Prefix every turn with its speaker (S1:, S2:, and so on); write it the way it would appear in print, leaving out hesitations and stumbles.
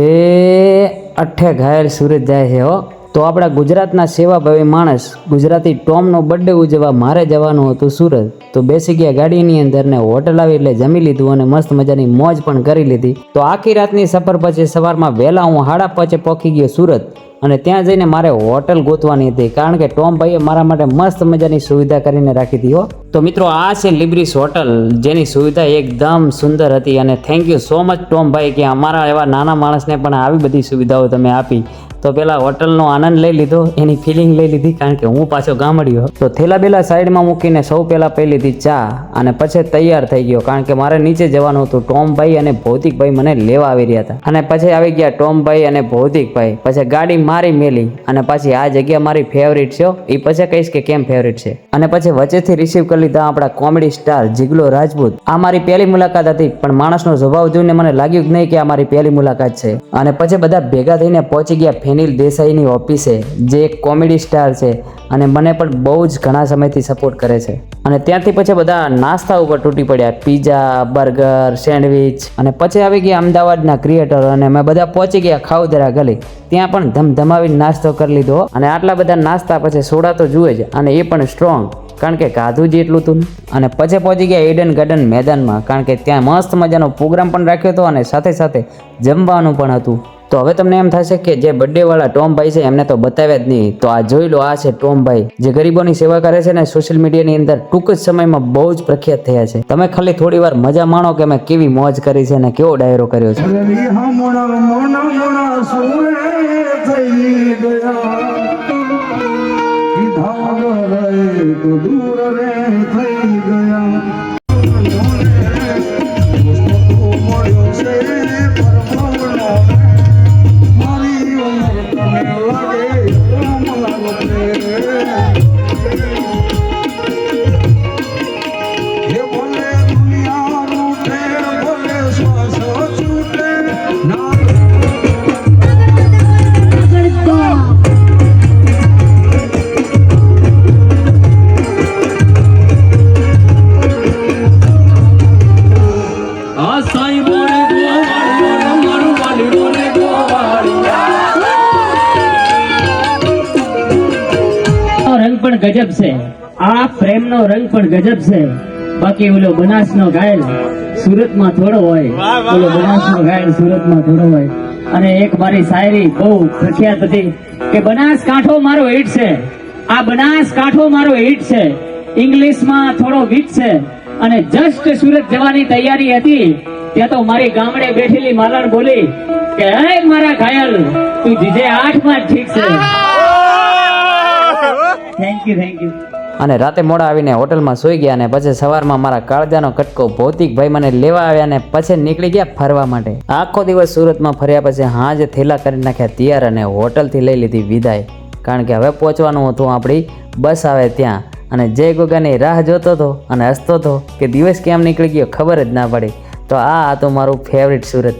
S1: એ અઠે ઘાયલ સુરત જાય છે હો. તો આપણા ગુજરાતના સેવાભાવી માણસ ગુજરાતી ટોમનો બર્થડે ઉજવવા મારે જવાનું હતું સુરત. તો બેસી ગયા ગાડીની અંદર ને હોટલ આવી એટલે જમી લીધું અને મસ્ત મજાની મોજ પણ કરી લીધી. તો આખી રાતની સફર પછી સવારમાં વહેલા હું 5:30 પહોંચી ગયો સુરત. અને ત્યાં જઈને મારે હોટલ ગોતવાની હતી કારણ કે ટોમભાઈએ મારા માટે મસ્ત મજાની સુવિધા કરીને રાખી હતી હો. તો મિત્રો આ છે લિબ્રિસ હોટલ, જેની સુવિધા એકદમ સુંદર હતી. અને થેન્ક યુ સો મચ ટોમભાઈ કે અમારા એવા નાના માણસને પણ આવી બધી સુવિધાઓ તમે આપી. તો પેલા હોટલનો આનંદ લઈ લીધો, એની ફિલિંગ લઈ લીધી કારણ કે હું પાછો ગામડ્યો. તો થેલા બેલા સાઈડમાં મૂકીને સૌ પહેલા પી લીધી ચા અને પછી તૈયાર થઈ ગયો કારણ કે મારે નીચે જવાનું હતું. ટોમભાઈ અને ભૌતિકભાઈ મને લેવા આવી રહ્યા હતા અને પછી આવી ગયા ટોમભાઈ અને ભૌતિકભાઈ. પછી ગાડી મારી મેલી અને પછી આ જગ્યા મારી ફેવરિટ છે, એ પછી કહીશ કે કેમ ફેવરિટ છે. અને પછી વચ્ચેથી રિસીવ કરી લીધા આપણા કોમેડી સ્ટાર જીગલો રાજપૂત. આ મારી પહેલી મુલાકાત હતી પણ માણસનો સ્વભાવ જોઈને મને લાગ્યું જ નહીં કે આ મારી પહેલી મુલાકાત છે. અને પછી બધા ભેગા થઈને પહોંચી ગયા ફેનિલ દેસાઈની ઓફિસે, જે એક કોમેડી સ્ટાર છે અને મને પણ બહુ જ ઘણા સમયથી સપોર્ટ કરે છે. અને ત્યાંથી પછી બધા નાસ્તા ઉપર તૂટી પડ્યા, પીઝા, બર્ગર, સેન્ડવિચ. અને પછી આવી ગયા અમદાવાદના ક્રિએટર અને અમે બધા પહોંચી ગયા ખાઉદરા ગલી. ત્યાં પણ ધમધમાવીને નાસ્તો કરી લીધો. અને આટલા બધા નાસ્તા પછી સોડા તો જુએ જ, અને એ પણ સ્ટ્રોંગ કારણ કે ગાધું જ એટલું હતું. અને પછી પહોંચી ગયા એડન ગાર્ડન મેદાનમાં કારણ કે ત્યાં મસ્ત મજાનો પ્રોગ્રામ પણ રાખ્યો હતો અને સાથે સાથે જમવાનું પણ હતું. તો હવે તમને એમ થશે કે જે બર્થડે વાળા ટોમભાઈ છે એમને તો બતાવ્યા જ નહીં. તો આ જોઈ લો, આ છે ટોમભાઈ જે ગરીબોની સેવા કરે છે ને સોશિયલ મીડિયાની અંદર ટૂંક જ સમયમાં બહુ જ પ્રખ્યાત થયા છે. તમે ખાલી થોડી વાર મજા માણો કે મેં કેવી મોજ કરી છે અને કેવો ડાયરો કર્યો છે.
S2: ગજબ છે આ પ્રેમનો રંગ પણ ગજબ છે. બાકી ઓલો બનાસનો ઘાયલ સુરતમાં થોડો હોય, ઓલો બનાસનો ઘાયલ સુરતમાં થોડો હોય. અને એક મારી શાયરી બહુ પ્રખ્યાત હતી કે બનાસકાંઠો મારો હિટ છે, આ બનાસકાંઠો મારો હિટ છે, ઇંગ્લિશમાં થોડો વીક છે. અને જસ્ટ સુરત જવાની તૈયારી હતી ત્યાં તો મારી ગામડે બેઠેલી માલણ બોલી કે હે મારા ઘાયલ, તું DJ 8 માં જ ઠીક છે. Thank you.
S1: અને રાતે મોડા આવીને હોટલમાં સૂઈ ગયા અને પછી સવારમાં મારા કાળજાનો કટકો ભૌતિકભાઈ મને લેવા આવ્યા અને પછી નીકળી ગયા ફરવા માટે. આખો દિવસ સુરતમાં ફર્યા પછી હાજે થેલા કરી નાખ્યા તૈયાર અને હોટલથી લઈ લીધી વિદાય કારણ કે હવે પહોંચવાનું હતું આપણી બસ આવે ત્યાં. અને જય ગોગાની રાહ જોતો હતો અને હસતો હતો કે દિવસ કેમ નીકળી ગયો ખબર જ ના પડી. તો આ હતું મારું ફેવરિટ સુરત.